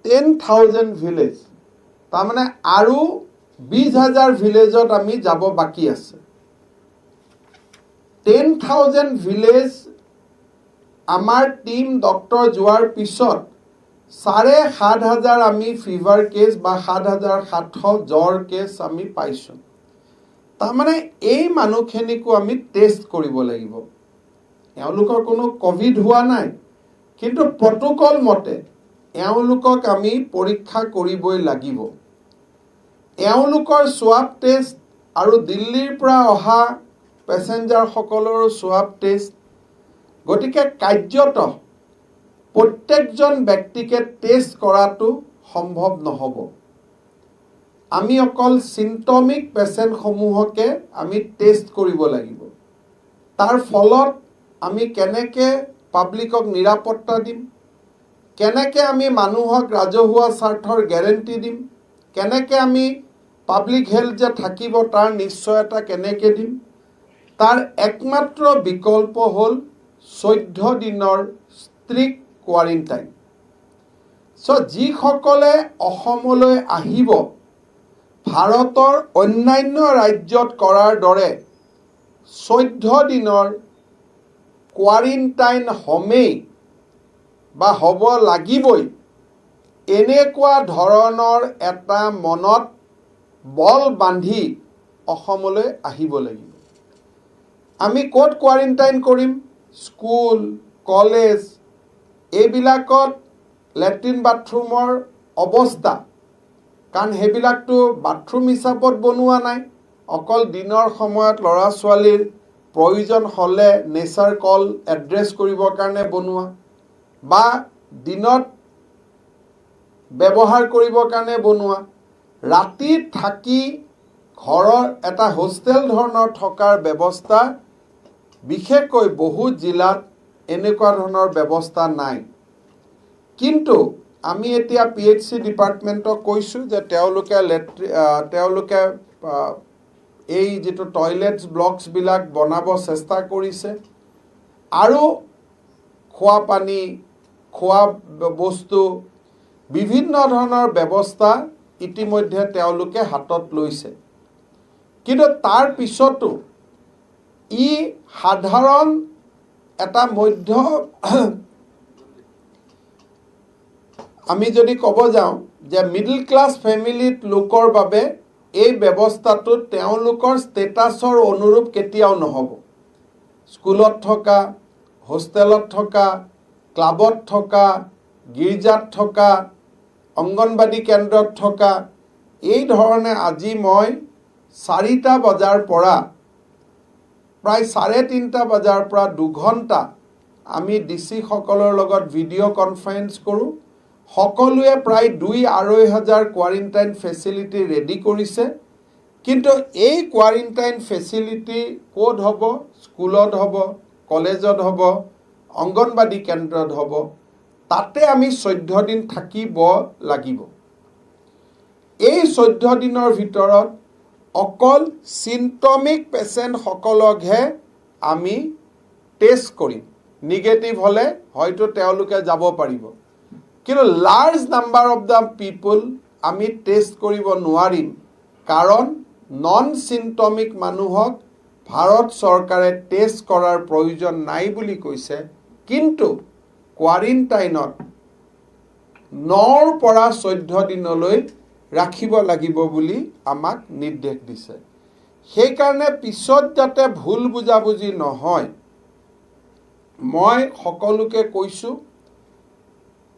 10,000 village তাৰমানে আৰু 20,000 ভিলেজত আমি যাব বাকী আছে 10,000 ভিলেজ আমাৰ টিম ডক্টৰ যোৱাৰ পিছত 7,500 আমি ফিভাৰ কেছ বা 7,700 জ্বৰ কেছ আমি পাইছোঁ তাৰমানে এই মানুহখিনিকো আমি টেষ্ট কৰিব লাগিব এওঁলোকৰ কোনো কোভিড হোৱা নাই কিন্তু প্ৰটোকল মতে এওঁলোকক আমি পৰীক্ষা কৰিবই লাগিব এওঁলোকৰ সোৱাব টেষ্ট আৰু দিল্লীৰ পৰা অহা পেছেঞ্জাৰ সকলৰো সোৱাব টেষ্ট গতিকে কাৰ্যত প্ৰত্যেকজন ব্যক্তিকে টেষ্ট কৰাটো সম্ভৱ নহ'ব আমি অকল সিম্পটমিক পেশেন্ট সমূহকে আমি টেষ্ট কৰিব লাগিব তাৰ ফলত আমি কেনেকে পাব্লিকক নিৰাপত্তা দিম কেনেকে আমি মানুহক ৰাজহুৱা স্বাৰ্থৰ গ্যাৰেণ্টি দিম কেনেকে আমি পাব্লিক হেলথ যে থাকিব তাৰ নিশ্চয়তা কেনেকে দিম তাৰ একমাত্ৰ বিকল্প হ'ল 14 দিনৰ ষ্ট্ৰিক্ট কোৱাৰেণ্টাইন যিসকলে অসমলৈ আহিব ভাৰতৰ অন্যান্য ৰাজ্যত কৰাৰ দৰে 14 দিনৰ কোৱাৰেণ্টাইন হমেই বা হ'ব লাগিবই এনেকুৱা ধৰণৰ এটা মনত বল বান্ধি অসমলৈ আহিব লাগিব আমি ক'ত কোৱাৰেণ্টাইন কৰিম স্কুল কলেজ এইবিলাকত লেট্ৰিন বাথৰুমৰ অৱস্থা কাৰণ সেইবিলাকতো বাথৰুম হিচাপত বনোৱা নাই অকল দিনৰ সময়ত ল'ৰা ছোৱালীৰ প্ৰয়োজন হ'লে নেচাৰ কল এড্ৰেছ কৰিবৰ কাৰণে বনোৱা বা দিনত ব্যৱহাৰ কৰিবৰ কাৰণে বনোৱা ৰাতি থাকি ঘৰৰ এটা হোষ্টেল ধৰণৰ থকাৰ ব্যৱস্থা বিশেষকৈ বহু জিলাত এনেকুৱা ধৰণৰ ব্যৱস্থা নাই কিন্তু আমি এতিয়া PHC ডিপাৰ্টমেণ্টক কৈছোঁ যে তেওঁলোকে এই যেটো টয়লেটছ ব্লকছ বিলাক বনাব চেষ্টা কৰিছে আৰু খোৱা পানী খোৱা বস্তু বিভিন্ন ধৰণৰ ব্যৱস্থা ইতিমধ্যে তেওঁলোকে হাতত লৈছে কিন্তু তাৰ পিছতো ই সাধাৰণ এটা মধ্য আমি যদি ক'ব যাওঁ যে মিডল ক্লাছ ফেমিলিত লোকৰ বাবে এই ব্যৱস্থাটো তেওঁলোকৰ ষ্টেটাছৰ অনুৰূপ কেতিয়াও নহ'ব স্কুলত থকা হোষ্টেলত থকা ক্লাবত থকা গিৰ্জাত থকা অংগনবাদী কেন্দ্ৰত থকা এই ধৰণে আজি মই 4টা বজাৰ পৰা প্ৰায় 3:30 বজাৰ পৰা 2 ঘণ্টা আমি ডিসি সকলৰ লগত ভিডিঅ' কনফাৰেন্স কৰোঁ সকলোৱে প্ৰায় 2-2.5 হাজাৰ কোৱাৰেণ্টাইন ফেচিলিটি ৰেডি কৰিছে কিন্তু এই কোৱাৰেণ্টাইন ফেচিলিটি ক'ত হ'ব স্কুলত হ'ব কলেজত হ'ব অংগনবাদী কেন্দ্ৰত হ'ব তাতে আমি 14 দিন থাকিব লাগিব এই 14 দিনৰ ভিতৰত অকল সিম্পটমিক পেশেন্ট সকলকহে আমি টেষ্ট কৰিম নিগেটিভ হলে হয়তো তেওঁলোকে যাব পাৰিব কিন্তু large number of the people আমি টেষ্ট কৰিব নোৱাৰিম কাৰণ নন সিম্পটমিক মানুহক ভাৰত চৰকাৰে টেষ্ট কৰাৰ প্ৰয়োজন নাই বুলি কৈছে কিন্তু কোৱাৰেণ্টাইনত 9ৰ পৰা 14 দিনলৈ ৰাখিব লাগিব বুলি আমাক নিৰ্দেশ দিছে সেই কাৰণে পিছত যাতে ভুল বুজাবুজি নহয় মই সকলোকে কৈছো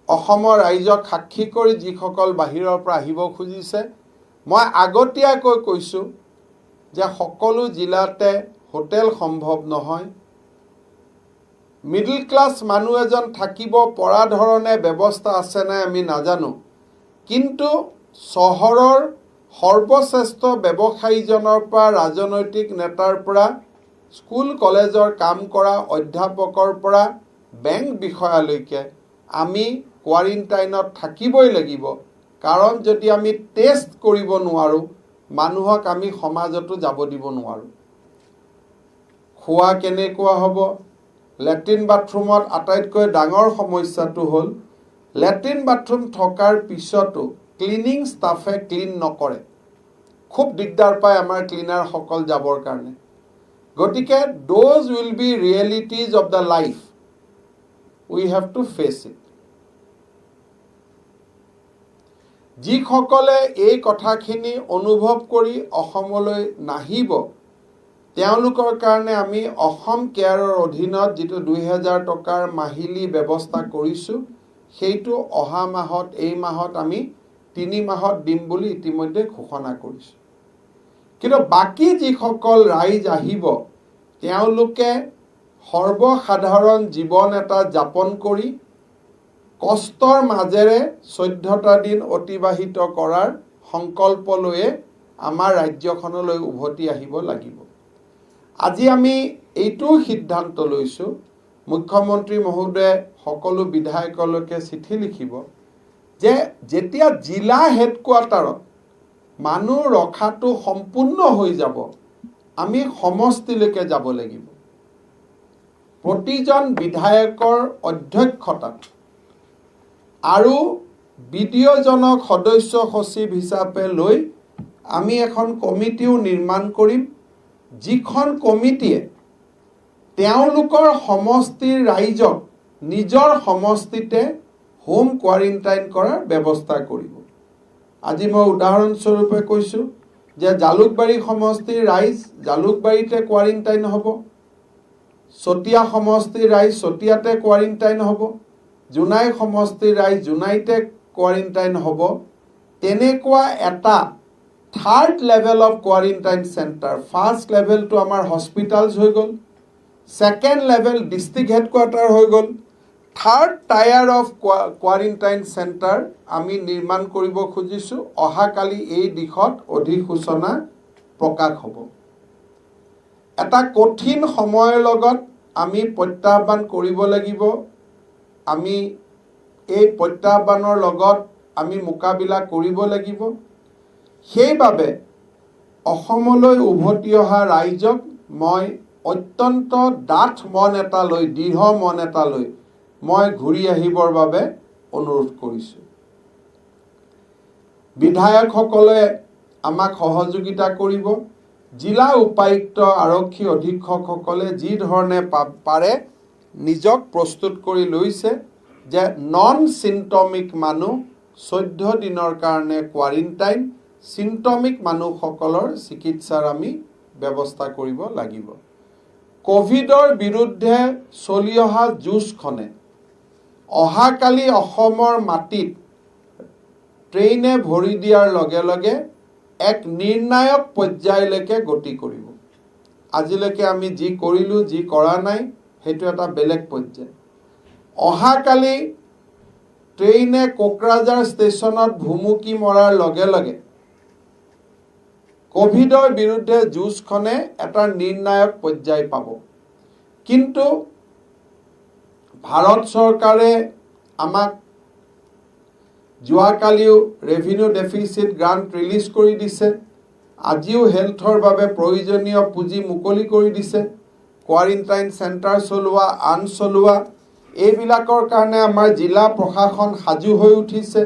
অসমৰ ৰাইজক সাক্ষী কৰি যিসকল বাহিৰৰ পৰা আহিব খুজিছে মই আগতীয়াকৈ কৈছো যে সকলো জিলাতে হোটেল সম্ভৱ নহয় মিডল ক্লাছ মানুহ এজন থাকিব পৰা ধৰণে ব্যৱস্থা আছে নাই আমি নাজানো কিন্তু চহৰৰ সৰ্বশ্ৰেষ্ঠ ব্যৱসায়ীজনৰ পৰা ৰাজনৈতিক নেতাৰ পৰা স্কুল কলেজৰ কাম কৰা অধ্যাপকৰ পৰা বেংক বিষয়ালৈকে আমি কোৱাৰেণ্টাইনত থাকিবই লাগিব কাৰণ যদি আমি টেষ্ট কৰিব নোৱাৰো মানুহক আমি সমাজতো যাব দিব নোৱাৰো খোৱা কেনেকুৱা হ'ব লেট্ৰিন বাথৰুমত আটাইতকৈ ডাঙৰ সমস্যাটো হ'ল লেট্ৰিন বাথৰুম থকাৰ পিছতো ক্লিনিং ষ্টাফে ক্লিন নকৰে, খুব দিগদাৰ পায় আমাৰ ক্লিনাৰসকল যাবৰ কাৰণে। গতিকে those will be realities of the life, we have to fetch it. যিসকলে এই কথাখিনি অনুভৱ কৰি অসমলৈ নাহিব, তেওঁলোকৰ কাৰণে আমি অসম কেয়াৰৰ অধীনত যিটো 2000 টকাৰ মাহিলী ব্যৱস্থা কৰিছোঁ, সেইটো অহা মাহত, এই মাহত আমি 3 মাহত দিম বুলি ইতিমধ্যে ঘোষণা কৰিছোঁ। কিন্তু বাকী যিসকল ৰাইজ আহিব, তেওঁলোকে সৰ্বসাধাৰণ জীৱন এটা যাপন কৰি কষ্টৰ মাজেৰে 14টা দিন অতিবাহিত কৰাৰ সংকল্প লৈয়ে আমাৰ ৰাজ্যখনলৈ উভতি আহিব লাগিব। আজি আমি এইটো সিদ্ধান্ত লৈছোঁ, মুখ্যমন্ত্ৰী মহোদয়ে সকলো বিধায়কলৈকে চিঠি লিখিব যে যেতিয়া জিলা হেডকোৱাৰ্টাৰত মানুহ ৰখাটো সম্পূৰ্ণ হৈ যাব, আমি সমষ্টিলৈকে যাব লাগিব। প্ৰতিজন বিধায়কৰ অধ্যক্ষতাত আৰু বিডিঅ'জনক সদস্য সচিব হিচাপে লৈ আমি এখন কমিটিও নিৰ্মাণ কৰিম, যিখন কমিটিয়ে তেওঁলোকৰ সমষ্টিৰ ৰাইজক নিজৰ সমষ্টিতে হোম কোৱাৰেণ্টাইন কৰাৰ ব্যৱস্থা কৰিব। আজি মই উদাহৰণস্বৰূপে কৈছোঁ যে জালুকবাৰী সমষ্টিৰ ৰাইজ জালুকবাৰীতে কোৱাৰেণ্টাইন হ'ব, চতিয়া সমষ্টিৰ ৰাইজ চতিয়াতে কোৱাৰেণ্টাইন হ'ব, জোনাই সমষ্টিৰ ৰাইজ জোনাইতে কোৱাৰেণ্টাইন হ'ব। তেনেকুৱা এটা third level of quarantine centre, first লেভেলটো আমাৰ হস্পিটেলছ হৈ গ'ল, ছেকেণ্ড লেভেল ডিষ্ট্ৰিক্ট হেডকোৱাৰ্টাৰ হৈ গ'ল, third tyre of quarantine centre আমি নিৰ্মাণ কৰিব খুজিছোঁ। অহাকালি এই দিশত অধিসূচনা প্ৰকাশ হ'ব। এটা কঠিন সময়ৰ লগত আমি প্ৰত্যাহ্বান কৰিব লাগিব। আমি এই প্ৰত্যাহ্বানৰ লগত আমি মোকাবিলা কৰিব লাগিব। সেইবাবে অসমলৈ উভতি অহা ৰাইজক মই অত্যন্ত ডাঠ মন এটা লৈ, দৃঢ় মন এটা লৈ মই ঘূৰি আহিবৰ বাবে অনুৰোধ কৰিছোঁ। বিধায়কসকলে আমাক সহযোগিতা কৰিব। জিলা উপায়ুক্ত, আৰক্ষী অধীক্ষকসকলে যি ধৰণে পাৰে নিজক প্ৰস্তুত কৰি লৈছে যে নন চিম্পটমিক মানুহ 14 দিনৰ কাৰণে কোৱাৰেণ্টাইন, চিম্পটমিক মানুহসকলৰ চিকিৎসাৰ আমি ব্যৱস্থা কৰিব লাগিব। কোভিডৰ বিৰুদ্ধে চলি অহা যুঁজখনে অহাকালি অসমৰ মাটিত ট্ৰেইনে ভৰি দিয়াৰ লগে লগে এক নিৰ্ণায়ক পৰ্যায়লৈকে গতি কৰিব। আজিলৈকে আমি যি কৰিলোঁ, যি কৰা নাই, সেইটো এটা বেলেগ পৰ্যায়। অহাকালি ট্ৰেইনে কোকৰাঝাৰ ষ্টেচনত ভুমুকি মৰাৰ লগে লগে কোভিডৰ বিৰুদ্ধে যুঁজখনে এটা নিৰ্ণায়ক পৰ্যায় পাব। কিন্তু ভাৰত চৰকাৰে আমাক যোৱাকালিও ৰেভিনিউ ডেফিচিট গ্ৰাণ্ট ৰিলিজ কৰি দিছে, আজিও হেল্থৰ বাবে প্ৰয়োজনীয় পুঁজি মুকলি কৰি দিছে। কোৱাৰেণ্টাইন চেণ্টাৰ চলোৱা, আন চলোৱা, এইবিলাকৰ কাৰণে আমাৰ জিলা প্ৰশাসন সাজু হৈ উঠিছে,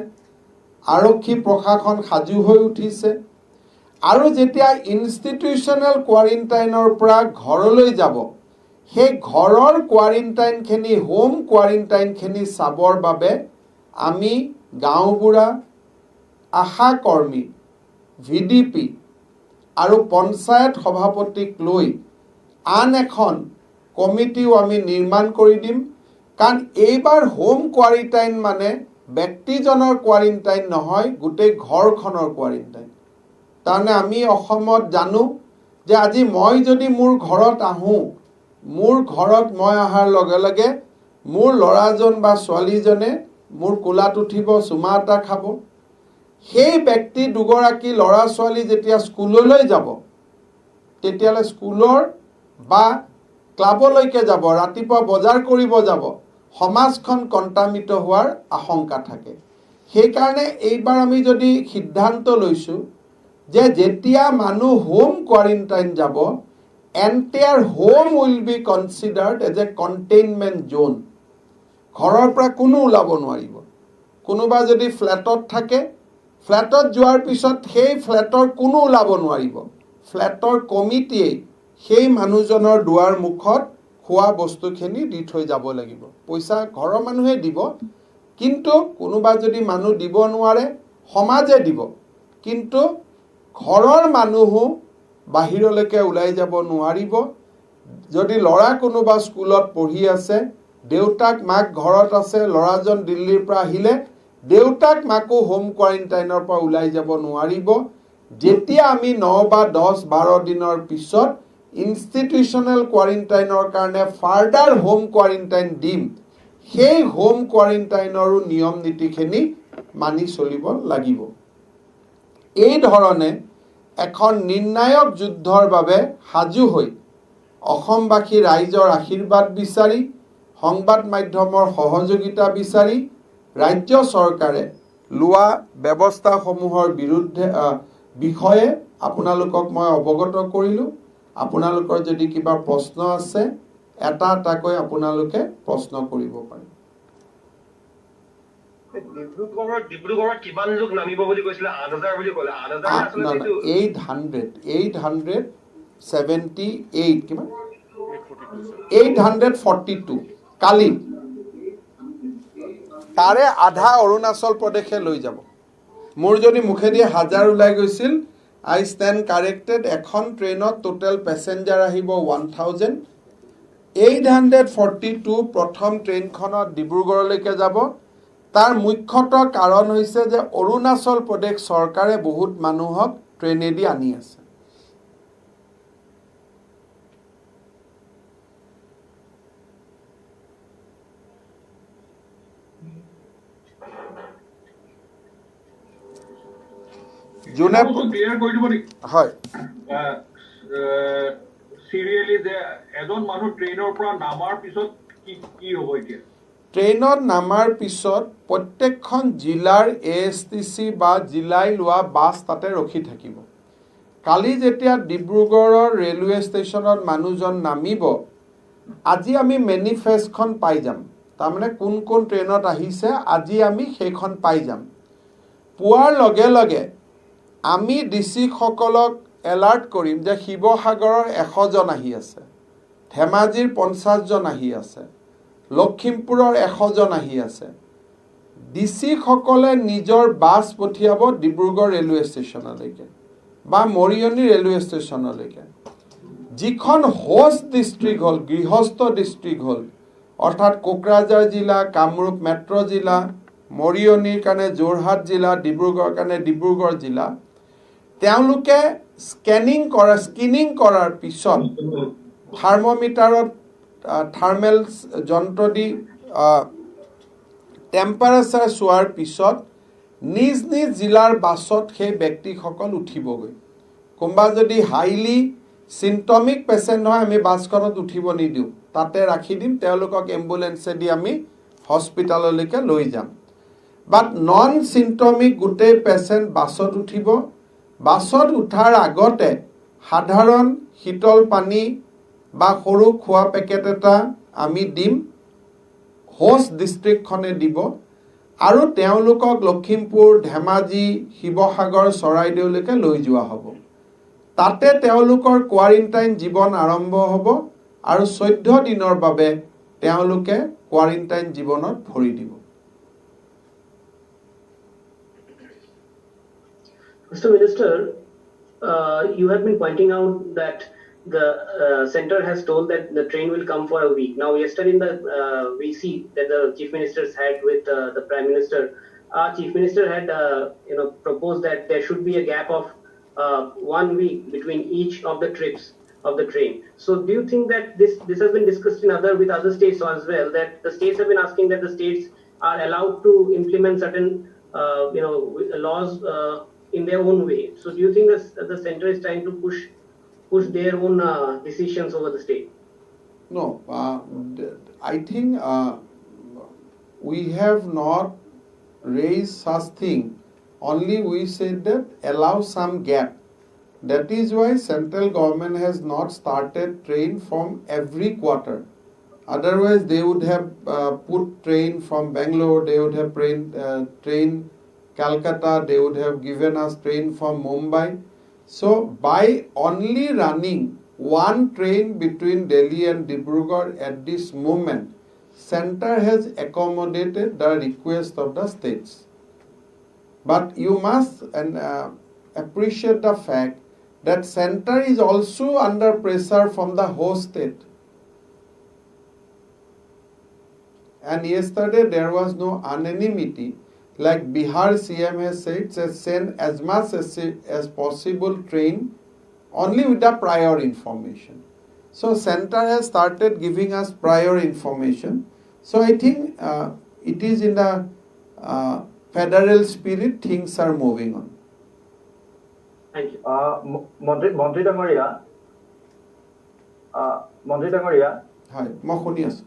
আৰক্ষী প্ৰশাসন সাজু হৈ উঠিছে। আৰু যেতিয়া ইনষ্টিটিউচনেল কোৱাৰেণ্টাইনৰ পৰা ঘৰলৈ যাব, সেই ঘৰৰ কোৱাৰেণ্টাইনখিনি, হোম কোৱাৰেণ্টাইনখিনি চাবৰ বাবে আমি গাঁওবুঢ়া, আশা কৰ্মী, VDP আৰু পঞ্চায়ত সভাপতিক লৈ আন এখন কমিটিও আমি নিৰ্মাণ কৰি দিম। কাৰণ এইবাৰ হোম কোৱাৰেণ্টাইন মানে ব্যক্তিজনৰ কোৱাৰেণ্টাইন নহয়, গোটেই ঘৰখনৰ কোৱাৰেণ্টাইন। তাৰমানে আমি অসমত জানো যে আজি মই যদি মোৰ ঘৰত আহোঁ, মোৰ ঘৰত মই অহাৰ লগে লগে মোৰ ল'ৰাজন বা ছোৱালীজনে মোৰ কোলাত উঠিব, চুমা এটা খাব। সেই ব্যক্তি দুগৰাকী ল'ৰা ছোৱালী যেতিয়া স্কুললৈ যাব, তেতিয়াহ'লে স্কুলৰ বা ক্লাবলৈকে যাব, ৰাতিপুৱা বজাৰ কৰিব যাব, সমাজখন কণ্টামিত হোৱাৰ আশংকা থাকে। সেইকাৰণে এইবাৰ আমি যদি সিদ্ধান্ত লৈছোঁ যে যেতিয়া মানুহ হোম কোৱাৰেণ্টাইন যাব, entire home will be considered as a containment zone. ঘৰৰ পৰা কোনো ওলাব নোৱাৰিব। কোনোবা যদি ফ্ল্যাটত থাকে ফ্ল্যাটত যোৱাৰ পিছত সেই ফ্ল্যাটৰ কোনো ওলাব নোৱাৰিব ফ্ল্যাটৰ কমিটিয়ে সেই মানুহজনৰ দুৱাৰ মুখত খোৱা বস্তুখিনি দি থৈ যাব লাগিব পইচা ঘৰৰ মানুহে দিব কিন্তু কোনোবা যদি মানুহ দিব নোৱাৰে সমাজে দিব কিন্তু ঘৰৰ মানুহো বাহিৰলৈকে ওলাই যাব নোৱাৰিব যদি লৰা কোনোবা স্কুলত পঢ়ি আছে দেউতাক মাক ঘৰত আছে লৰাজন দিল্লীৰ পৰা আহিলে দেউতাক মাকো হোম কোৱাৰেণ্টাইনৰ পৰা ওলাই যাব নোৱাৰিব যেতিয়া আমি 9 বা 10 12 দিনৰ পিছত ইনষ্টিটিউচনেল কোৱাৰেণ্টাইনৰ কাৰণে ফাৰ্দাৰ হোম কোৱাৰেণ্টাইন দিম সেই হোম কোৱাৰেণ্টাইনৰো নিয়ম নীতিখিনি মানি চলিব লাগিব এই ধৰণে এখন নিৰ্ণায়ক যুদ্ধৰ বাবে সাজু হৈ অসমবাসী ৰাইজৰ আশীৰ্বাদ বিচাৰি সংবাদ মাধ্যমৰ সহযোগিতা বিচাৰি ৰাজ্য চৰকাৰে লোৱা ব্যৱস্থাসমূহৰ বিৰুদ্ধে বিষয়ে আপোনালোকক মই অৱগত কৰিলোঁ আপোনালোকৰ যদি কিবা প্ৰশ্ন আছে এটা এটাকৈ আপোনালোকে প্ৰশ্ন কৰিব পাৰে ডিব্ৰুগড়ত কিমান লোক নামিব বুলি কৈছিলে ৮০০০ বুলি ক'লে 878 কিমান 842 কালি তাৰে আধা অৰুণাচল প্ৰদেশে লৈ যাব মোৰ যদি মুখেদি 1000 ওলাই গৈছিল I stand corrected এখন ট্ৰেইনত টোটাল পেছেঞ্জাৰ আহিব 1842 প্ৰথম ট্ৰেইনখনত ডিব্ৰুগড়লৈকে যাব তাৰ মুখ্যতঃ কাৰণ হৈছে যে অৰুণাচল প্ৰদেশ চৰকাৰে বহুত মানুহক ট্ৰেইনেদি আনি আছে জুনে ক্লিয়াৰ কৰি দিব নেকি হয় সিৰিয়ালি যে এজন মানুহ ট্ৰেইনৰ পৰা নামাৰ পিছত কি হ'ব এতিয়া ট্ৰেইনত নামাৰ পিছত প্ৰত্যেকখন জিলাৰ এএছটিচি বা জিলাই লোৱা বাছ তাতে ৰখি থাকিব কালি যেতিয়া ডিব্ৰুগড়ৰ ৰেলৱে ষ্টেচনত মানুহজন নামিব আজি আমি মেনিফেষ্টখন পাই যাম তাৰমানে কোন কোন ট্ৰেইনত আহিছে আজি আমি সেইখন পাই যাম পোৱাৰ লগে লগে আমি ডিসি সকলক এলাৰ্ট কৰিম যে শিৱসাগৰৰ 100 জন আহি আছে ধেমাজিৰ 50 জন আহি আছে লখিমপুৰৰ 100 জন আহি আছে ডিসি সকলে নিজৰ বাছ পঠিয়াব ডিব্ৰুগড় ৰেলৱে ষ্টেচনলৈকে বা মৰিয়নি ৰেলৱে ষ্টেচনলৈকে যিখন হোষ্ট ডিস্ট্ৰিক্ট হল গৃহস্থ ডিস্ট্ৰিক্ট হল অৰ্থাৎ কোকৰাঝাৰ জিলা কামৰূপ মেট্ৰ জিলা মৰিয়নিৰ কাৰণে যোৰহাট জিলা ডিব্ৰুগড়ৰ কাৰণে ডিব্ৰুগড় জিলা তেওঁলোকে স্ক্যানিং কৰাৰ পিছত থাৰ্মোমিটাৰত থাৰ্মেল যন্ত্ৰ দি টেম্পাৰেচাৰ চোৱাৰ পিছত নিজ নিজ জিলাৰ বাছত সেই ব্যক্তিসকল উঠিবগৈ কোনোবা যদি হাইলি সিম্পটমিক পেচেণ্ট হয় আমি বাছখনত উঠিব নিদিওঁ তাতে ৰাখি দিম তেওঁলোকক এম্বুলেন্সেদি আমি হস্পিটাললৈকে লৈ যাম বাট নন সিম্পটমিক গোটেই পেচেণ্ট বাছত উঠিব বাছত উঠাৰ আগতে সাধাৰণ শীতল পানী বা সৰু খোৱা পেকেট এটা আমি দিম হোষ্ট ডিস্ট্ৰিক্টখনে দিব আৰু তেওঁলোকক লখিমপুৰ ধেমাজি শিৱসাগৰ চৰাইদেউলৈকে লৈ যোৱা হ'ব তাতে তেওঁলোকৰ কোৱাৰেণ্টাইন জীৱন আৰম্ভ হ'ব আৰু 14 দিনৰ বাবে তেওঁলোকে কোৱাৰেণ্টাইন জীৱনত ভৰি দিব Mr. Minister, you have been pointing out that the center has told that the train will come for a week. Now, yesterday in the we see that the chief ministers had with the prime minister. Chief minister had proposed that there should be a gap of 1 week between each of the trips of the train. So, do you think that this has been discussed with other states as well? That the states have been asking that the states are allowed to implement certain laws. In their own way. So do you think that the center is trying to push their own decisions over the state? No, I think we have not raised such thing. Only we said that allow some gap. That is why central government has not started train from every quarter. Otherwise, they would have put train from Bangalore, they would have train Calcutta, they would have given us train from Mumbai. So, by only running one train between Delhi and Dibrugarh at this moment, Center has accommodated the request of the states. But you must appreciate the fact that Center is also under pressure from the host state. And yesterday there was no anonymity. Like Bihar CM has said, send as much as possible train only with the prior information. So Center has started giving us prior information. So I think it is in the federal spirit, things are moving on. Thank you. Mantri Dangoria. Hi, মই শুনি আছো।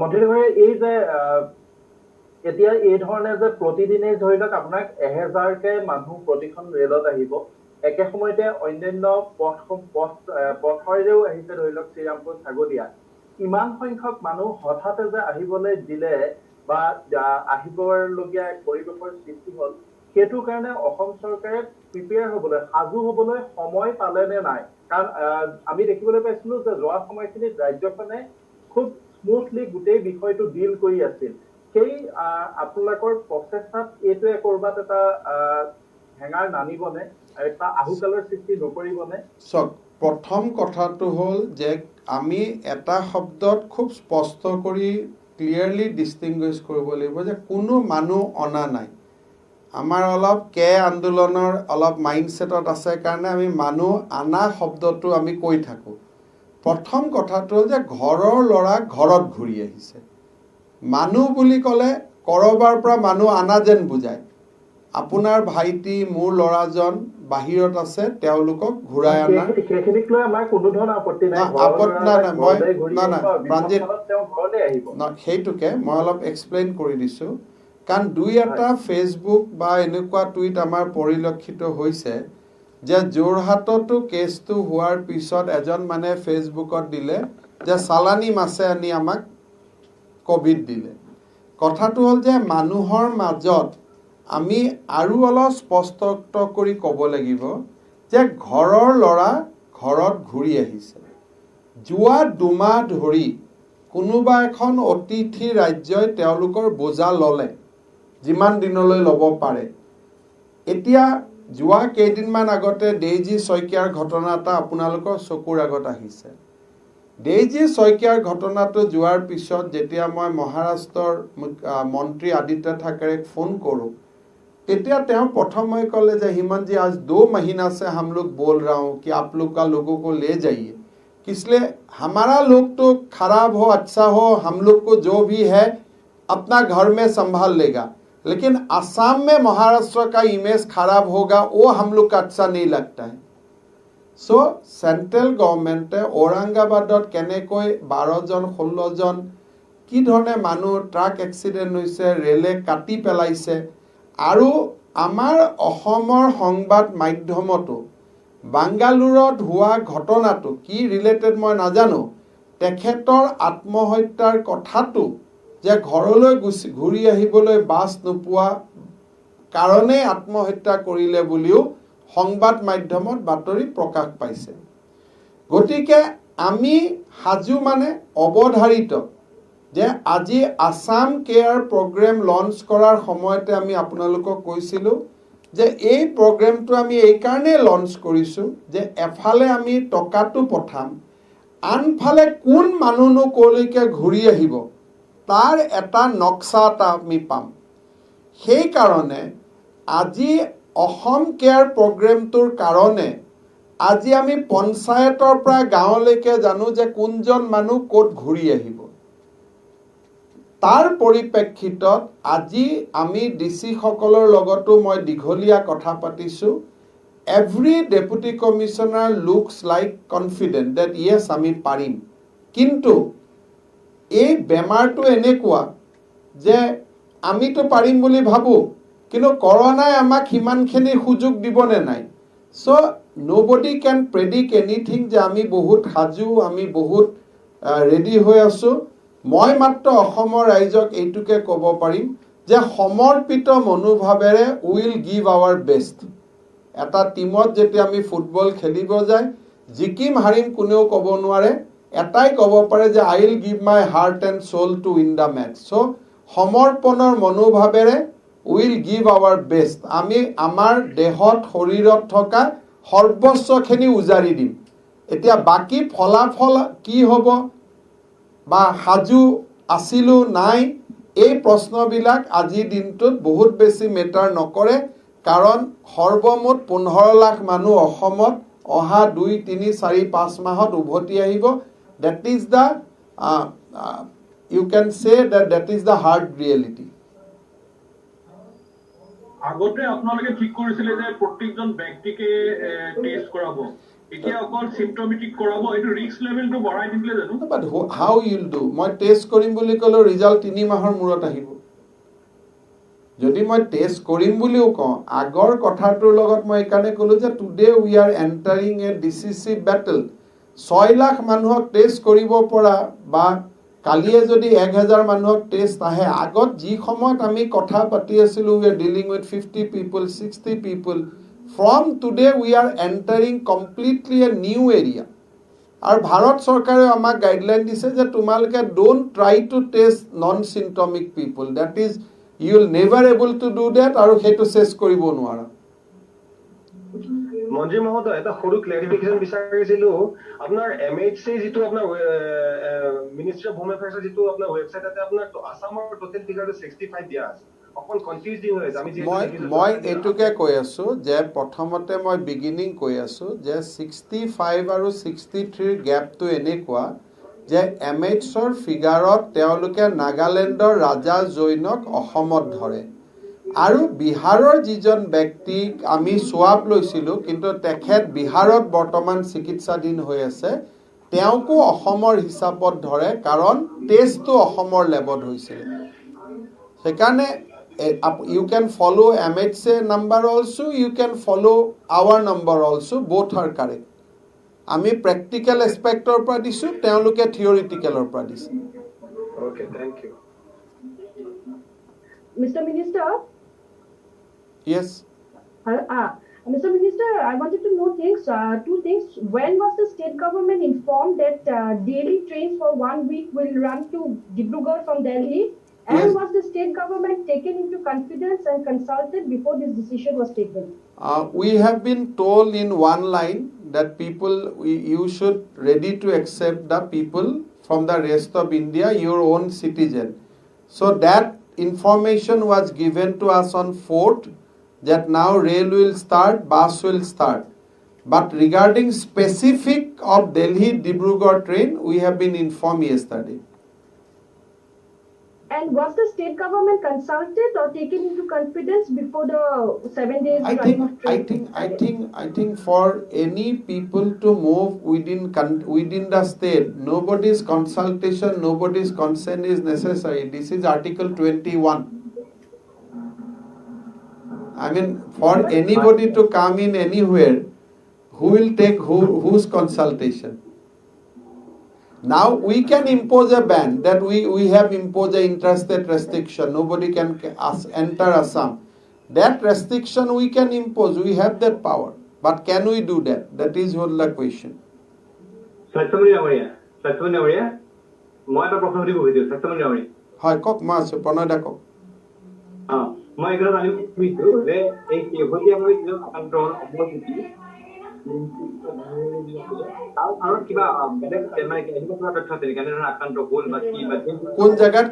মন্ত্ৰী ডাঙৰীয়া, এই যে এতিয়া এই ধৰণে যে প্ৰতিদিনে ধৰি লওক আপোনাক 1000কে মানুহ প্ৰতিখন ৰেলত আহিব, একে সময়তে অন্যান্য পথৰেও আহিছে, ধৰি লওক শ্ৰীৰামপুৰ ছাগলীয়া, ইমান সংখ্যক মানুহ হঠাতে যে আহিবলৈ দিলে বা আহিবলগীয়া পৰিৱেশৰ সৃষ্টি হ'ল, সেইটো কাৰণে অসম চৰকাৰে প্ৰিপেয়াৰ হ'বলৈ, সাজু হ'বলৈ সময় পালে নে নাই? কাৰণ আমি দেখিবলৈ পাইছিলো যে যোৱা সময়খিনিত ৰাজ্যখনে খুব স্মুথলি গোটেই বিষয়টো ডিল কৰি আছিল। সেই আপোনালোকৰ প্ৰচেষ্টাত এইটোৱে কৰবাত এটা হেঙাৰ নানিবনে, এটা আহুকালৰ সৃষ্টি নকৰিবনে? চাওক, প্ৰথম কথাটো হ'ল যে আমি এটা শব্দত খুব স্পষ্ট কৰি ক্লিয়াৰলি ডিষ্টিংগুইছ কৰিব লাগিব যে কোনো মানুহ অনা নাই। আমাৰ অলপ আন্দোলনৰ অলপ মাইণ্ডছেটত আছে কাৰণে আমি মানুহ আনা শব্দটো আমি কৈ থাকোঁ। প্ৰথম কথাটো হ'ল যে ঘৰৰ ল'ৰা ঘৰত ঘূৰি আহিছে। মানুহ বুলি ক'লে ক'ৰবাৰ পৰা মানুহ আনা যেন বুজায়। আপোনাৰ ভাইটি, মোৰ ল'ৰাজন বাহিৰত আছে, তেওঁলোকক ঘূৰাই আনা। সেইখিনিক লৈ আমাৰ কোনো ধৰণৰ আপত্তি নাই। সেইটোকে মই অলপ এক্সপ্লেইন কৰি দিছোঁ। কাৰণ দুই এটা ফেচবুক বা এনেকুৱা টুইট আমাৰ পৰিলক্ষিত হৈছে যে যোৰহাটতো কেছটো হোৱাৰ পিছত এজন মানে ফেচবুকত দিলে যে চালানী মাছে আনি আমাক ক'ভিড দিলে। কথাটো হ'ল যে মানুহৰ মাজত আমি আৰু অলপ স্পষ্ট কৰি ক'ব লাগিব যে ঘৰৰ ল'ৰা ঘৰত ঘূৰি আহিছে। যোৱা 2 মাহ ধৰি কোনোবা এখন অতিথি ৰাজ্যই তেওঁলোকৰ বোজা ল'লে, যিমান দিনলৈ ল'ব পাৰে। এতিয়া যোৱা কেইদিনমান আগতে ডেইজি শইকীয়াৰ ঘটনা এটা আপোনালোকৰ চকুৰ আগত আহিছে। ডেইজি শইকীয়াৰ ঘটনাটো যোৱাৰ পিছত যেতিয়া মই মহাৰাষ্ট্ৰৰ মন্ত্ৰী আদিত্য ঠাকৰেক ফোন কৰোঁ, তেতিয়া তেওঁ প্ৰথমে ক'লে যে হিমন্ত जी आज 2 महीना से हम लोग बोल रहा हूँ कि आप लोग का लोगों को ले जाइए, इसलिए हमारा लोग तो खराब हो अच्छा हो, हम लोग को जो भी है अपना घर में संभाल लेगा, लेकिन असम में महाराष्ट्र का इमेज खराब होगा वो हम लोग का अच्छा नहीं लगता है। सो सेंट्रल गवर्नमेंटे औरंगाबादत केनेকৈ 12 জন 16 জন কি ধৰণে মানুহ ট্ৰাক এক্সিডেণ্ট হৈছে, ৰেলে কাটি পেলাইছে। আৰু আমাৰ অসমৰ সংবাদ মাধ্যমতো বাংগালুৰত হোৱা ঘটনাটো কি ৰিলেটেড মই নাজানো, তেখেতৰ আত্মহত্যাৰ কথাটো যে ঘৰলৈ ঘূৰি আহিবলৈ বাছ নোপোৱা কাৰণে আত্মহত্যা কৰিলে বুলিও সংবাদ মাধ্যমত বাতৰি প্ৰকাশ পাইছে। গতিকে আমি সাজু মানে অৱধাৰিত যে আজি আসাম কেয়াৰ প্ৰগ্ৰেম লঞ্চ কৰাৰ সময়তে আমি আপোনালোকক কৈছিলোঁ যে এই প্ৰগ্ৰেমটো আমি এই কাৰণে লঞ্চ কৰিছোঁ যে এফালে আমি টকাটো পঠাম, আনফালে কোন মানুহনো ক'লৈকে ঘূৰি আহিব তাৰ এটা নক্সা এটা আমি পাম। সেইকাৰণে আজি অসম কেয়াৰ প্ৰগ্ৰেমটোৰ কাৰণে আজি আমি পঞ্চায়তৰ পৰা গাঁৱলৈকে জানো যে কোনজন মানুহ ক'ত ঘূৰি আহিব। তাৰ পৰিপ্ৰেক্ষিতত আজি আমি ডিচি সকলৰ লগতো মই দীঘলীয়া কথা পাতিছোঁ। Every deputy commissioner looks like confident that yes আমি পাৰিম, কিন্তু এই বেমাৰটো এনেকুৱা যে আমিতো পাৰিম বুলি ভাবোঁ, কিন্তু কৰোনাই আমাক সিমানখিনি সুযোগ দিবনে নাই। চ' নবডি কেন প্ৰেডিক্ট এনিথিং যে আমি বহুত সাজু, আমি বহুত ৰেডি হৈ আছোঁ মই মাত্ৰ অসমৰ ৰাইজক এইটোকে ক'ব পাৰিম যে সমৰ্পিত মনোভাৱেৰে উইল গিভ আৱাৰ বেষ্ট এটা টিমত যেতিয়া আমি ফুটবল খেলিব যায় জিকিম হাৰিম কোনেও ক'ব নোৱাৰে এটাই ক'ব পাৰে যে I will give my heart and soul to win the match চ' সমৰ্পণৰ মনোভাৱেৰে উইল গিভ আৱাৰ বেষ্ট আমি আমাৰ দেহত শৰীৰত থকা সৰ্বস্বখিনি উজাৰি দিম এতিয়া বাকী ফলাফল কি হ'ব বা সাজু আছিলোঁ নাই এই প্ৰশ্নবিলাক আজিৰ দিনটোত বহুত বেছি মেটাৰ নকৰে কাৰণ সৰ্বমুঠ 15 লাখ মানুহ অসমত অহা 2, 3, 4, 5 মাহত উভতি আহিব that is the you can say that is the hard reality আগতে আপোনালোকে ঠিক কৰিছিলে যে প্ৰত্যেকজন ব্যক্তিকে টেষ্ট কৰাব এতিয়া অকল সিম্পটমেটিক কৰাব এইটো ৰিস্ক লেভেলটো বঢ়াই দিলে জানো but how you will do মই টেষ্ট কৰিম বুলি ক'লে ৰিজাল্ট 3 মাহৰ মূৰত আহিব যদি মই টেষ্ট কৰিম বুলিও কওঁ আগৰ কথাটোৰ লগত মই একানে ক'লো যে today we are entering a decisive battle 6 lakh মানুহক টেষ্ট কৰিব পৰা বা কালিয়ে যদি 1000 মানুহক টেষ্ট আহে আগত যি সময়ত আমি কথা পাতি আছিলো we are dealing with 50 people 60 people from today we are entering completely a new area আৰু ভাৰত চৰকাৰে আমাক গাইডলাইন দিছে যে তোমালোকে don't try to test non symptomatic people that is you will never able to do that আৰু হেতু চেছ কৰিব নোৱাৰা মন্ত্ৰী মহোদয় এটা সৰু ক্লেৰিফিকেশন বিচাৰিছিলো আপোনাৰ এমএইচসি যেটো আপোনাৰ মিনিষ্ট্ৰি অফ হোম এফেয়াৰ্ছৰ যেটো আপোনাৰ ওয়েবসাইটতে আপোনাৰ আসামৰ টোটাল ফিগাৰটো 65 দিয়া আছে অকল কনফিউজিং হৈ আছে আমি মই এটুকে কৈ আছো যে প্ৰথমতে মই বিগিনিং কৈ আছো যে 65 আৰু 63 গ্যাপটো এনেকুৱা যে এমএইচৰ ফিগাৰত তেওঁলোকে নাগালেণ্ডৰ ৰাজা জৈনক অসমত ধৰে আৰু বিহাৰৰ যিজন ব্যক্তিক আমি সোৱাব লৈছিলো কিন্তু তেখেত বিহাৰত বৰ্তমান চিকিৎসাধীন হৈ আছে তেওঁকো অসমৰ হিচাপত ধৰে কাৰণ টেষ্টটো অসমৰ লেবত হৈছিল সেইকাৰণে you can follow MHA number also you can follow our number also both are correct আমি practical aspector পৰা দিছো তেওঁলোকে theoreticalৰ পৰা দিছে okay thank you Mr. Minister yes Mr. Minister, I wanted to know two things. When was the state government informed that daily trains for 1 week will run to Dibrugarh from Delhi? And Yes. was the state government taken into confidence and consulted before this decision was taken? We have been told in one line that you should ready to accept the people from the rest of India, your own citizen. So that information was given to us on 4th that now rail will start, bus will start. But regarding specific of Delhi Dibrugarh train, we have been informed yesterday. And was the state government consulted or taken into confidence before the 7 days running of train? I think for any people to move within the state, nobody's consultation, nobody's consent is necessary. This is Article 21. I mean, for anybody to come in anywhere, who will take whose consultation? Now we can impose a ban that we have imposed an interstate restriction. Nobody can enter Assam. That restriction we can impose. We have that power. But can we do that? That is what the question. Satsumani Amoria. মই এটা প্ৰশ্ন সুধিব খুজিছো সত্যমণি ডাঙৰীয়া হয় কক মই আছো প্ৰণয়দা কক মই এটা জানিব খুজিছো যে এই শেহতীয়াভাৱে যিজন আক্ৰান্তৰ অৱস্থিতি কোন জায়গাত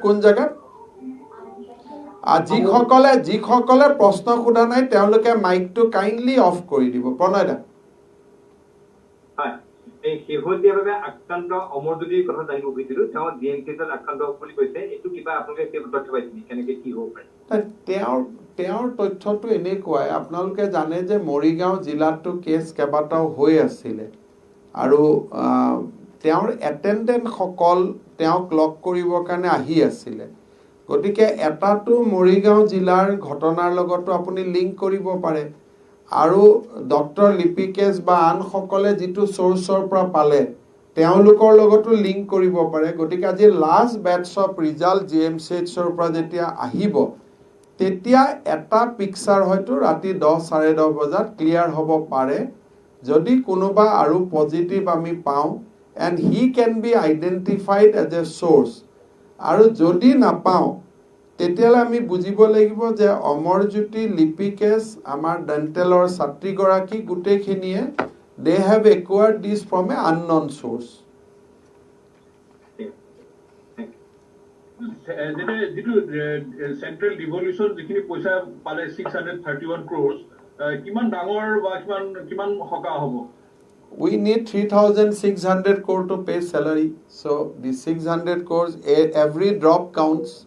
যিসকলে প্ৰশ্ন সোধা নাই তেওঁলোকে মাইকটো কাইণ্ডলি অফ কৰি দিব প্ৰণয়দা এই শেহতীয়াভাৱে আক্ৰান্ত অমৰজ্যোতিৰ কথা জানিব খুজিছিলো তেওঁ ডিএনকেছত আক্ৰান্ত বুলি কৈছে এইটো কিবা আপোনালোকে তথ্য পাইছে কেনেকে কি হ'ব পাৰে তেওঁৰ তথ্যটো এনেকুৱাই আপোনালোকে জানে যে মৰিগাঁও জিলাতো কেছ কেইবাটাও হৈ আছিলে আৰু তেওঁৰ এটেণ্ডেণ্ট সকল তেওঁক লগ কৰিবৰ কাৰণে আহি আছিলে গতিকে এটাটো মৰিগাঁও জিলাৰ ঘটনাৰ লগতো আপুনি লিংক কৰিব পাৰে আৰু ডক্টৰ লিপিকেশ বা আন সকলে যিটো সোৰ্সৰ পৰা পালে তেওঁলোকৰ লগতো লিংক কৰিব পাৰে গতিকে আজি লাষ্ট বেটছ অফ ৰিজাল্ট GMCHৰ পৰা যেতিয়া আহিব তেতিয়া এটা পিকচাৰ হয়তো ৰাতি 10:30 বজাত ক্লিয়াৰ হ'ব পাৰে যদি কোনোবা আৰু পজিটিভ আমি পাওঁ and he can be identified as a source আৰু যদি নাপাওঁ তেতিয়ালে আমি বুজিব লাগিব যে অমৰজ্যোতি লিপিকেশ আমাৰ ডেন্টেলৰ ছাত্ৰীগৰাকী গুটেখিনিয়ে they have acquired this from a unknown source. যেটো সেন্ট্রাল ডিভলিউশন যিখিনি পইচা পালে 631 crores কিমান ডাঙৰ বা কিমান হকা হ'ব We need 3,600 crore to pay salary. So the 600 crores, every drop counts.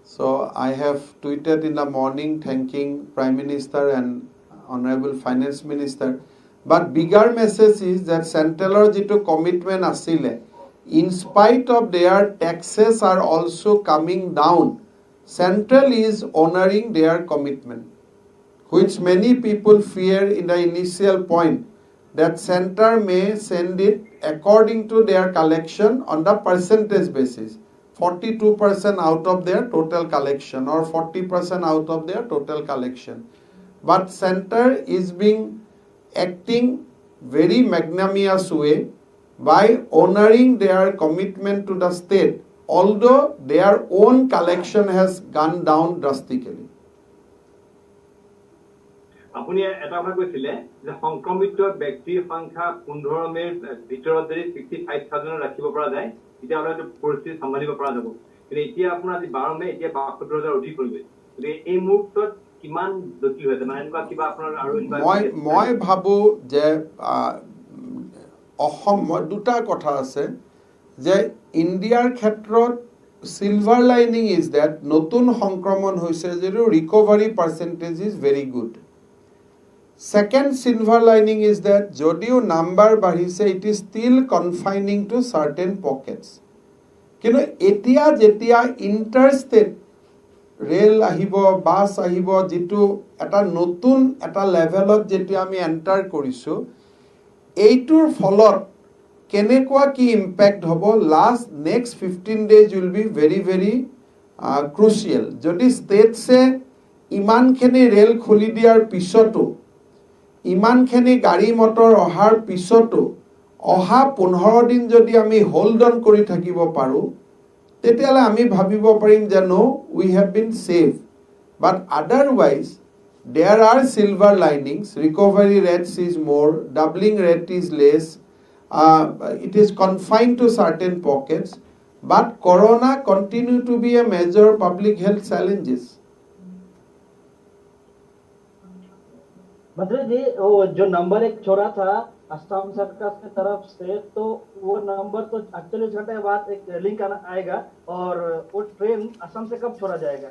So I have tweeted in the morning thanking Prime Minister and Honorable Finance Minister. But bigger message is that Central jito commitment asile, in spite of their taxes are also coming down, Central is honoring their commitment, which many people fear in the initial point. That center may send it according to their collection on the percentage basis, 42% out of their total collection or 40% out of their total collection. But center is being acting very magnanimous way by honoring their commitment to the state, although their own collection has gone down drastically. আপুনি এটা কথা কৈছিলে যে সংক্ৰমিত ব্যক্তিৰ সংখ্যা 15 মেৰ ভিতৰত যদি 65,000 ৰাখিব পৰা যায় তেতিয়া হয়তো পৰিস্থিতি সম্ভালিব পৰা যাব কিন্তু এতিয়া আপোনাৰ আজি 12 মে এতিয়া 72,000 অধিক হৈ গৈ গতিকে এই মুহূৰ্তত কিমান জটিল হৈছে মানে এনেকুৱা কিবা আপোনাৰ আৰু মই ভাবো যে অসম দুটা কথা আছে যে ইণ্ডিয়াৰ ক্ষেত্ৰত silver lining is that নতুন সংক্ৰমণ হৈছে যদিও recovery percentage is very good. Second silver lining is that jodio number bahise it is still confining to certain pockets. Kino etia jetia interstate rail ahibo bus ahibo jitu eta notun eta levelot jetia ami enter korisu eitur folot kenekwa ki impact hobo last next 15 days will be very crucial. Jodi state se iman kheni rail khuli diar pisoto ইমানখিনি গাড়ী motor অহাৰ পিছতো অহা 15 দিন যদি আমি hold on কৰি থাকিব পাৰো তেতিয়ালে আমি ভাবিব পাৰিম যে no we have been saved but otherwise there are silver linings recovery rates is more doubling rate is less it is confined to certain pockets but corona continue to be a major public health challenges मंत्री जी वो जो number एक छोड़ा था असम सरकार की तरफ से तो वो नंबर तो 48 घंटे बाद एक लिंक आएगा और वो ट्रेन असम से कब छोड़ा जाएगा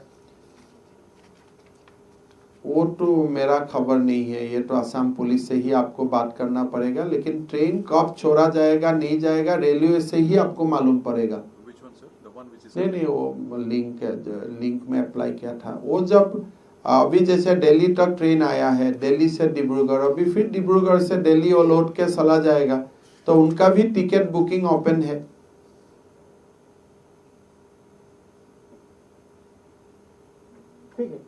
वो तो मेरा खबर नहीं है ये तो असम पुलिस से ही आपको बात करना पड़ेगा लेकिन ट्रेन कब छोड़ा जाएगा नहीं जाएगा रेलवे से ही आपको मालूम पड़ेगा नहीं वो लिंक में अप्लाई किया था वो जब अभी जैसे दिल्ली तक ट्रेन आया है दिल्ली से डिब्रूगढ़ अभी फिर डिब्रूगढ़ से दिल्ली और लौट के चला जाएगा तो उनका भी टिकट बुकिंग ओपन है ठीक है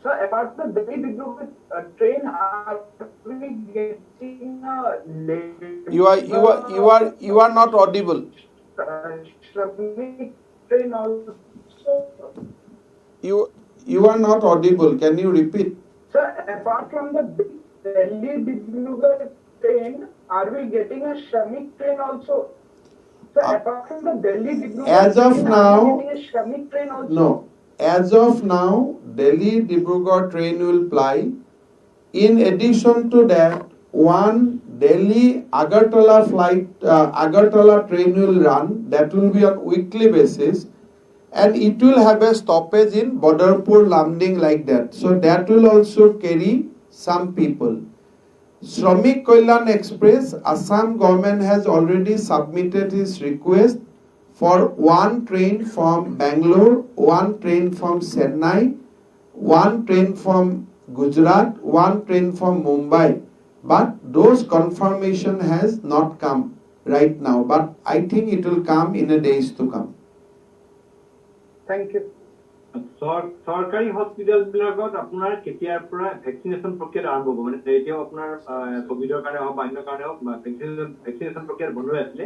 sir apart from the Delhi Digbrugh train are we getting you are not audible train also You are not audible. Can you repeat? Sir, apart from the Delhi Digbrugh train, are we getting a Shramik train also? Sir, apart from the Delhi Digbrugh as of train, now, are we getting a Shramik train also? No. As of now, Delhi Digbrugh train will ply. In addition to that, one Delhi Agartala flight, Agartala train will run. That will be on weekly basis. And it will have a stoppage in Badarpur landing like that. So that will also carry some people. Shramik Kalyan Express, Assam government has already submitted his request for one train from Bangalore, one train from Chennai, one train from Gujarat, one train from Mumbai But those confirmation has not come right now. But I think it will come in the days to come. Thank you. চৰকাৰী হস্পিটেলবিলাকত আপোনাৰ কেতিয়াৰ পৰা vaccination প্ৰক্ৰিয়া আৰম্ভ হ'ব মানে এতিয়াও আপোনাৰ কোভিডৰ কাৰণে হওক বা অন্য কাৰণে হওক ভেকচিনেশ্যন প্ৰক্ৰিয়া বন্ধ হৈ আছিলে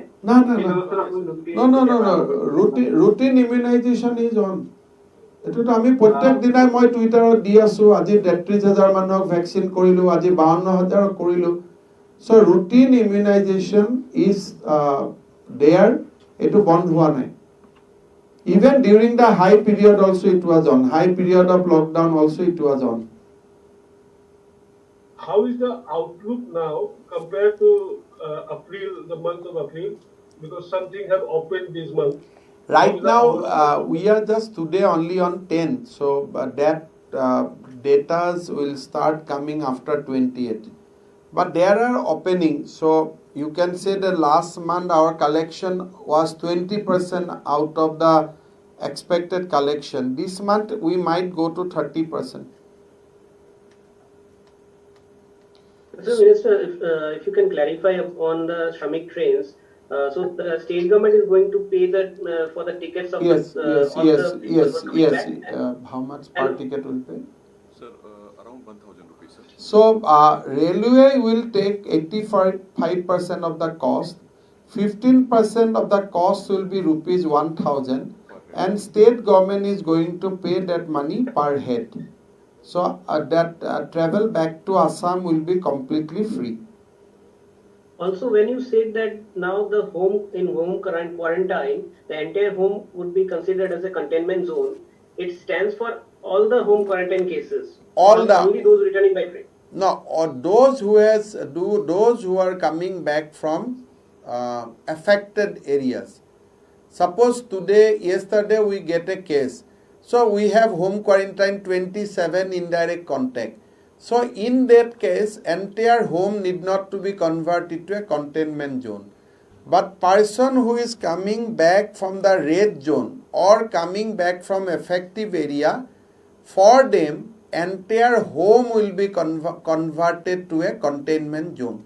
ৰুটিন ইমিউনাইজেশ্যন ইজ অন এইটোতো আমি প্ৰত্যেক দিনাই মই টুইটাৰত দি আছো আজি ৩৩,০০০ মানুহক ভেকচিন কৰিলো আজি ৫২,০০০ কৰিলো so routine immunisation is there এইটো বন্ধ হোৱা নাই Even during the high period also it was on. High period of lockdown also it was on. How is the outlook now compared to April, the month of April? Because something have opened this month. Right now, we are just today only on 10. So that data will start coming after 28. But there are openings. So you can say that last month our collection was 20% out of the expected collection. This month we might go to 30%. So Minister, if you can clarify on the Shramik trains, so the state government is going to pay that for the tickets of Yes. the How much per ticket will pay? Sir, around 1,000 rupees, sir. So, railway will take 85% of the cost, 15% of the cost will be rupees 1,000, and state government is going to pay that money per head. So, that travel back to Assam will be completely free. Also, when you said that now the home quarantine, the entire home would be considered as a containment zone, it stands for all the home quarantine cases. Only those returning by train. No, or those who are coming back from affected areas. Suppose yesterday we get a case. So we have home quarantine 27 indirect contact. So in that case, entire home need not to be converted to a containment zone. But person who is coming back from the red zone or coming back from affected area, for them, entire home will be converted to a containment zone.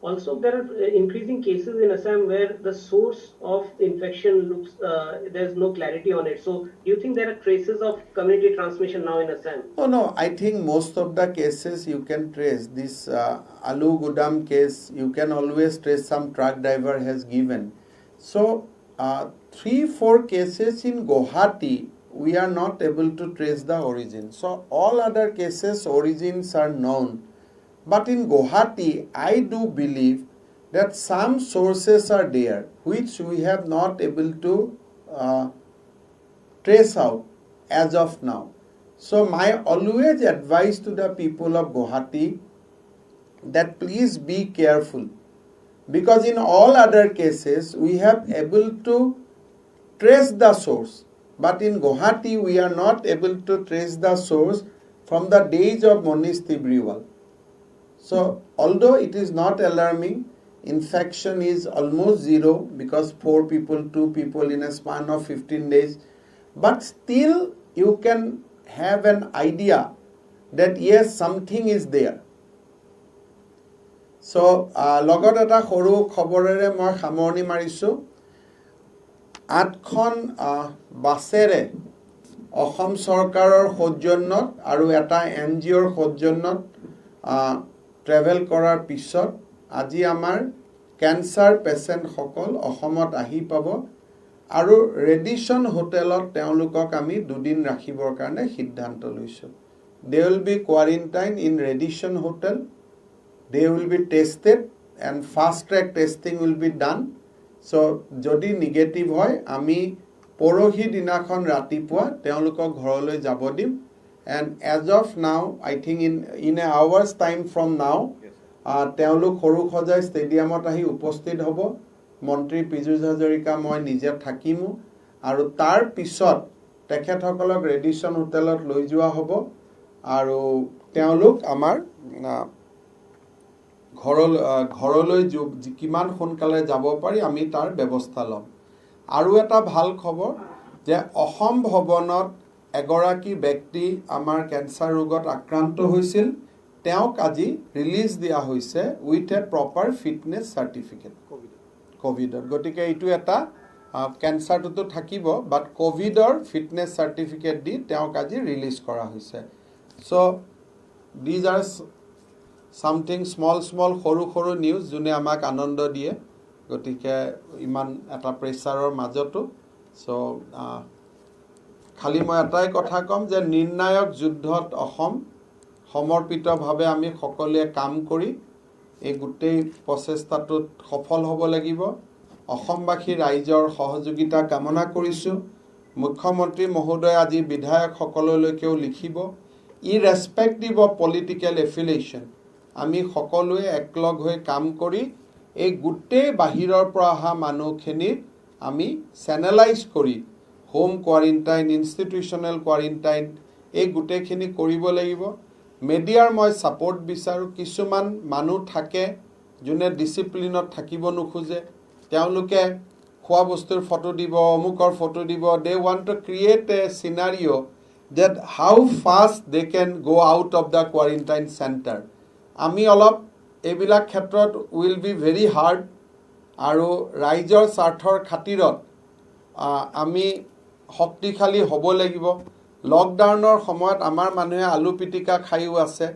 Also, there are increasing cases in Assam where the source of infection looks, there's no clarity on it. So, do you think there are traces of community transmission now in Assam? Oh no, I think most of the cases you can trace. This Alu Gudam case, you can always trace some truck driver has given. So, 3-4 cases in Guwahati, we are not able to trace the origin. So, all other cases, origins are known. But in Guwahati, I do believe that some sources are there which we have not able to trace out as of now. So my always advice to the people of Guwahati that please be careful, because in all other cases we have able to trace the source, but in Guwahati we are not able to trace the source from the days of Monish Tibrewal. So, although it is not alarming, infection is almost zero because 2 people in a span of 15 days. But still, you can have an idea that yes, something is there. So, লগত এটা সৰু খবৰেৰে মই সামৰণি মাৰিছো 8খন বাছেৰে অসম চৰকাৰৰ সৌজন্যত আৰু এটা NGOৰ সৌজন্যত ট্ৰেভেল কৰাৰ পিছত আজি আমাৰ ক্যান্সাৰ পেশেন্ট সকল অসমত আহি পাব আৰু ৰেডিশন হোটেলত তেওঁলোকক আমি 2 দিন ৰাখিবৰ কাৰণে সিদ্ধান্ত লৈছো they will be quarantined in Radisson Hotel. They will be tested and fast track testing will be done. So jodi negative hoy ami porohi dinakon ratipua teolukok ghoroloi jabo dim. And as of now, I think in a hour's time from now, teoluk Horu Khojai Stadium ahi uposthit hobo. Montri Piyush Hazarika moi nije thakimu aru tar pisot tekhethokolok Radisson Hotelot loi joa hobo aru teoluk amar ঘৰলৈ কিমান সোনকালে যাব পাৰি আমি তাৰ ব্যৱস্থা লম আৰু এটা ভাল খবৰ যে অসম ভৱনত এগৰাকী ব্যক্তি আমাৰ ক্যান্সাৰ ৰোগত আক্ৰান্ত হৈছিল তেওঁক আজি ৰিলিজ দিয়া হৈছে with a proper fitness certificate কোভিডৰ গতিকে এইটো এটা কেঞ্চাৰটোতো থাকিব বাট কোভিডৰ ফিটনেছ চাৰ্টিফিকেট দি তেওঁক আজি ৰিলিজ কৰা হৈছে চ' দিজ আৰ সামথিং স্মল সৰু সৰু নিউজ যোনে আমাক আনন্দ দিয়ে গতিকে ইমান এটা প্ৰেছাৰৰ মাজতো চ' খালি মই এটাই কথা ক'ম যে নিৰ্ণায়ক যুদ্ধত অসম সমৰ্পিতভাৱে আমি সকলোৱে কাম কৰি এই গোটেই প্ৰচেষ্টাটোত সফল হ'ব লাগিব অসমবাসী ৰাইজৰ সহযোগিতা কামনা কৰিছোঁ মুখ্যমন্ত্ৰী মহোদয় আজি বিধায়কসকললৈকেও লিখিব ইৰেস্পেক্টিভ অফ পলিটিকেল এফিলিয়েশ্যন আমি সকলোৱে একলগ হৈ কাম কৰি এই গোটেই বাহিৰৰ পৰা অহা মানুহখিনিৰ আমি চেনেলাইজ কৰি হোম কোৱাৰেণ্টাইন ইনষ্টিটিউচনেল কোৱাৰেণ্টাইন এই গোটেইখিনি কৰিব লাগিব মিডিয়াৰ মই ছাপোৰ্ট বিচাৰোঁ কিছুমান মানুহ থাকে যোনে ডিচিপ্লিনত থাকিব নোখোজে তেওঁলোকে খোৱা বস্তুৰ ফটো দিব অমুকৰ ফটো দিব they want to create a scenario' that how fast they can go out of the quarantine center আমি অলপ এইবিলাক ক্ষেত্ৰত will be very hard আৰু ৰাইজৰ স্বাৰ্থৰ খাতিৰত আমি শক্তিশালী হ'ব লাগিব লকডাউনৰ সময়ত আমাৰ মানুহে আলু পিটিকা খাইও আছে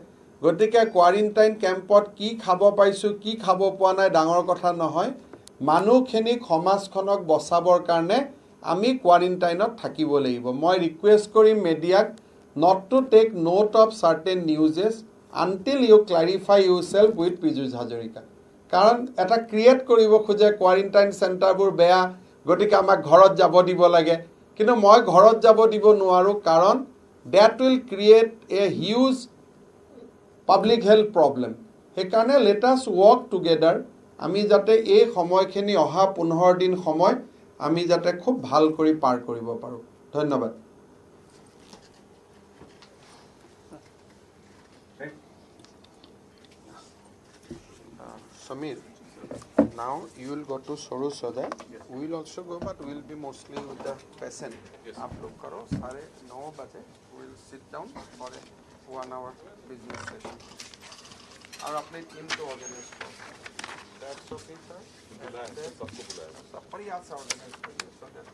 গতিকে কোৱাৰেণ্টাইন কেম্পত কি খাব পাইছোঁ কি খাব পোৱা নাই ডাঙৰ কথা নহয় মানুহখিনিক সমাজখনক বচাবৰ কাৰণে আমি কোৱাৰেণ্টাইনত থাকিব লাগিব মই ৰিকুৱেষ্ট কৰিম মিডিয়াক not to take note of certain newses until you clarify yourself with Piyush Hazarika কাৰণ এটা ক্ৰিয়েট কৰিব খোজে কোৱাৰেণ্টাইন চেণ্টাৰবোৰ বেয়া গতিকে আমাক ঘৰত যাব দিব লাগে কিন্তু মই ঘৰত যাব দিব নোৱাৰোঁ কাৰণ that will create a huge public health problem সেইকাৰণে let us work together আমি যাতে এই সময়খিনি অহা 15 দিন সময় আমি যাতে খুব ভাল কৰি পাৰ কৰিব পাৰোঁ ধন্যবাদ Samir now you will go to Soru Soda we will also go but we will be mostly with the patient आप लोग करो सारे 9 बजे we will sit down for a 1 hour business session और अपने टीम को ऑर्गेनाइज करो that's okay sir सबको बुलाया सब प्रयास ऑर्गेनाइज करिए so that